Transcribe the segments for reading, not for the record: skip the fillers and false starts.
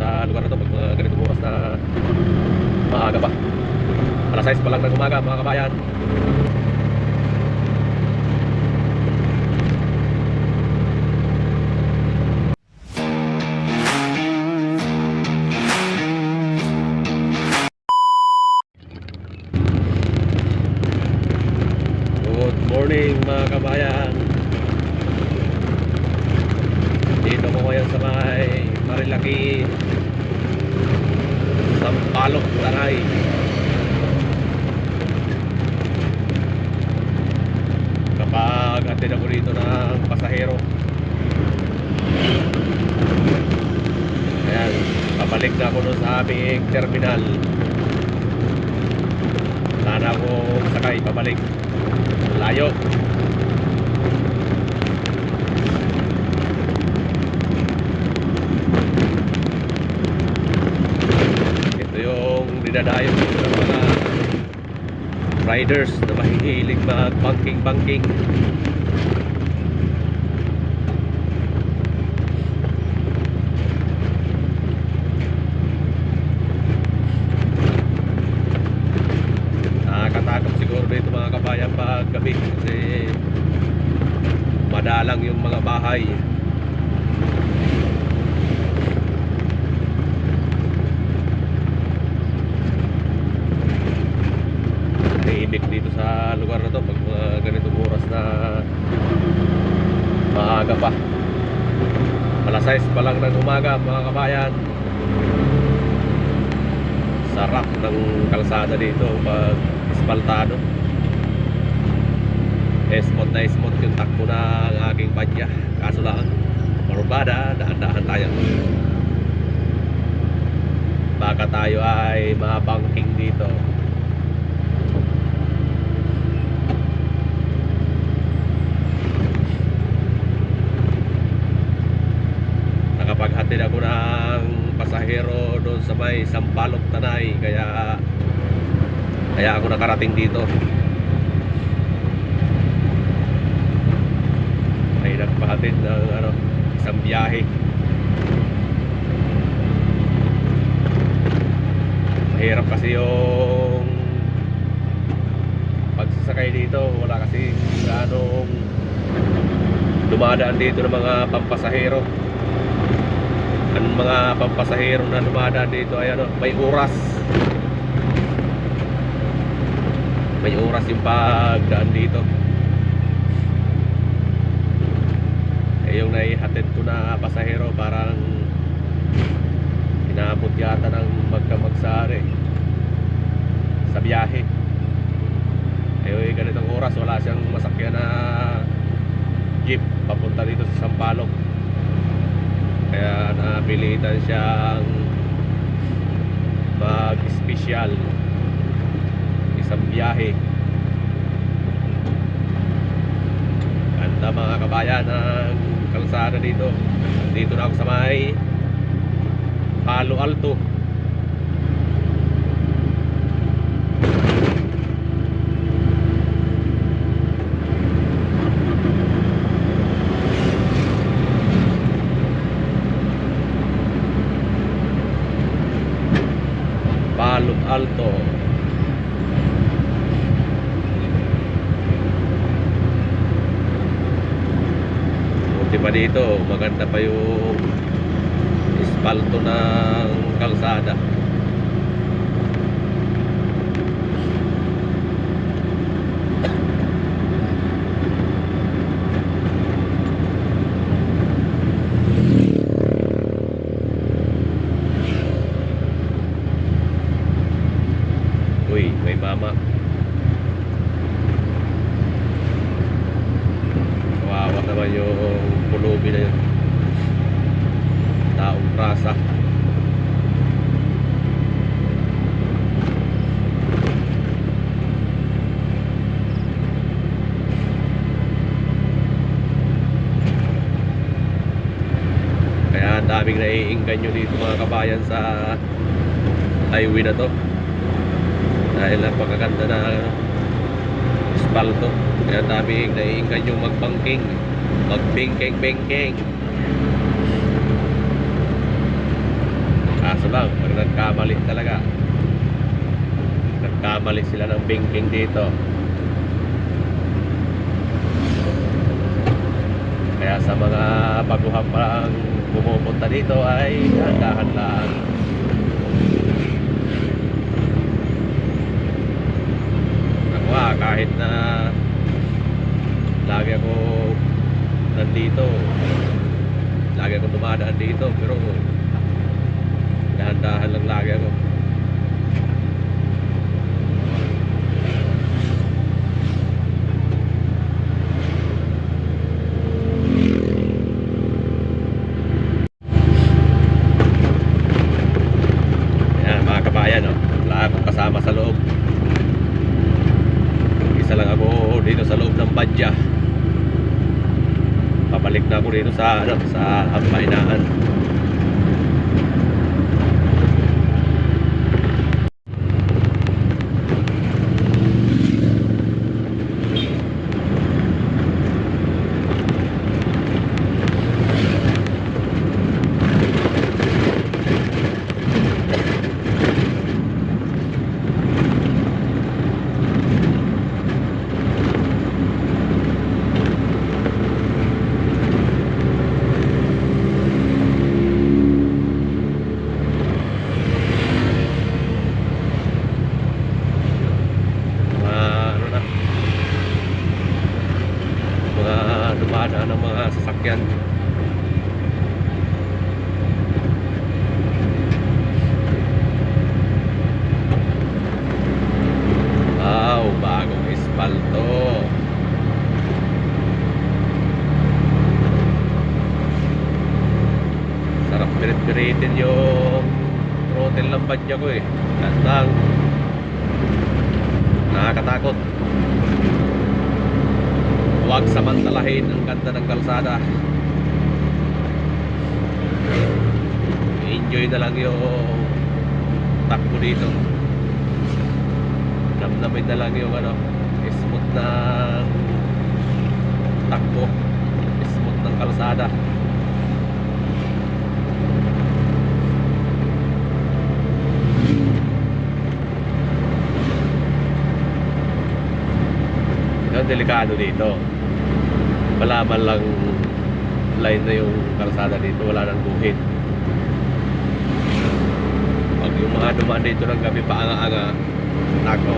sa lugar na to pag ganitong oras na maaga pa. Alas 6 pa lang ng umaga mga kabayan. Good morning mga kabayan. Dito ko ngayon sa may Marilaki, Sampaloc, Tanay. Kapag hatid ako dito ng pasahero, ayan, pabalik na ako doon sa aming terminal. Sana ako sakay pabalik. Layo. Ito yung dinadayo ng mga riders na mahihilig mag-banking. Nakakatakot siguro dito mga kabayan pag gabi kasi madalang yung mga bahay. Tahimik dito sa lugar na to pag ganitong oras na maaga pa. Alas 6 pa lang ng umaga mga kabayan. Sarap ng kalsada dito pag espaltado. Smooth na smooth yung takbo ng aking padya. Kaso lang, marumbada, daan-daan tayo. Baka tayo ay mabangking dito. Nakapaghatid ako ng pasahero doon sa may Sampaloc, Tanay. Kaya ako nakarating dito. Ay nagpahatid ng isang biyahe. Mahirap kasi yung pagsasakay dito. Wala kasi ganong dumadaan dito ng mga pampasahero. Ang mga pampasahero na dumadaan dito ay may oras. May oras yung pagdaan dito. Yung naihatid ko na pasahero parang inaabot yata ng magkamagsari sa biyahe. Ganitong oras wala siyang masakyan na jeep papunta dito sa Sampaloc. Kaya napilitan siyang mag-special isang biyahe. Ganda mga kabayan ang kalsada dito. Dito na ako sa may Palo Alto. Palo Alto. Buti pa dito, maganda pa yung espalto ng kalsada. Uy, may mama. Kawawa naman yung pulubi na yun. Taong rasa. Kaya ang daming naiingganyo dito mga kabayan sa highway na to. Dahil napakaganda na espalto. Kaya ang daming naiingganyo magbangking, magbengkeng-bengkeng. lang, pag nagkamali talaga, nagkamali sila ng banking dito. Kaya sa mga baguhang parang pumupunta dito ay dahan lang. Ako kahit na lagi ako nandito, lagi ako dumadaan dito, pero dahan-dahan lang lagi ako. Ayan mga kabayan, wala akong kasama sa loob. Isa lang ako dito sa loob ng badya. Pabalik na ako dito sa Hampainaan. Dumadaan ng mga sasakyan. Wow, bagong espalto. Sarap pirit-piritin yung throttle ng badya ko eh. Lang nakakatakot. Huwag samantalahin ang ganda ng kalsada. Enjoy na lang yung takbo dito. Damdamin na lang yung smooth na takbo, smooth ng kalsada. Ito delikado dito. Malaman lang line na yung kalsada dito, wala nang guhit. Pag yung mga dumaan dito ng gabi paanga-anga, nako.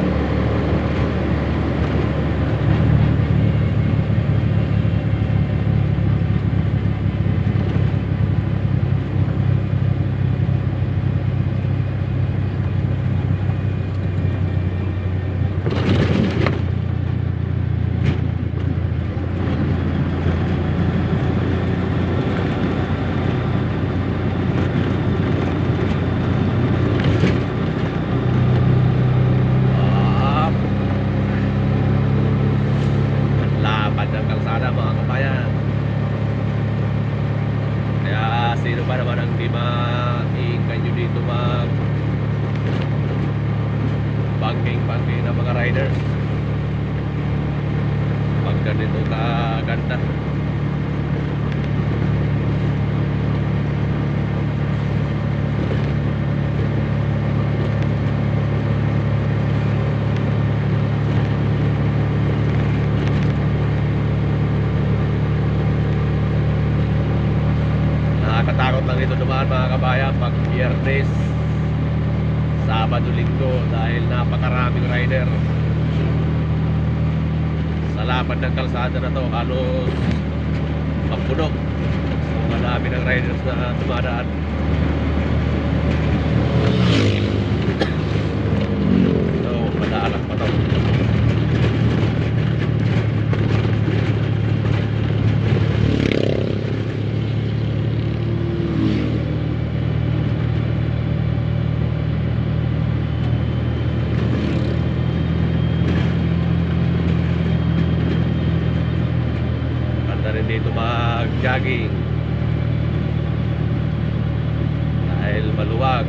Sino ba naman ang di maiinggan nyo dito banking ng mga riders pag ganito kaganda. Nakakatakot lang dito dumaan mga kabayan pag Biyernes, Sabado, Linggo dahil napakaraming rider. Sa lapad ng kalsada na to halos magpuno. So madami ng riders na dumadaan. So madaanak pa to. Dito mag-jogging dahil maluwag.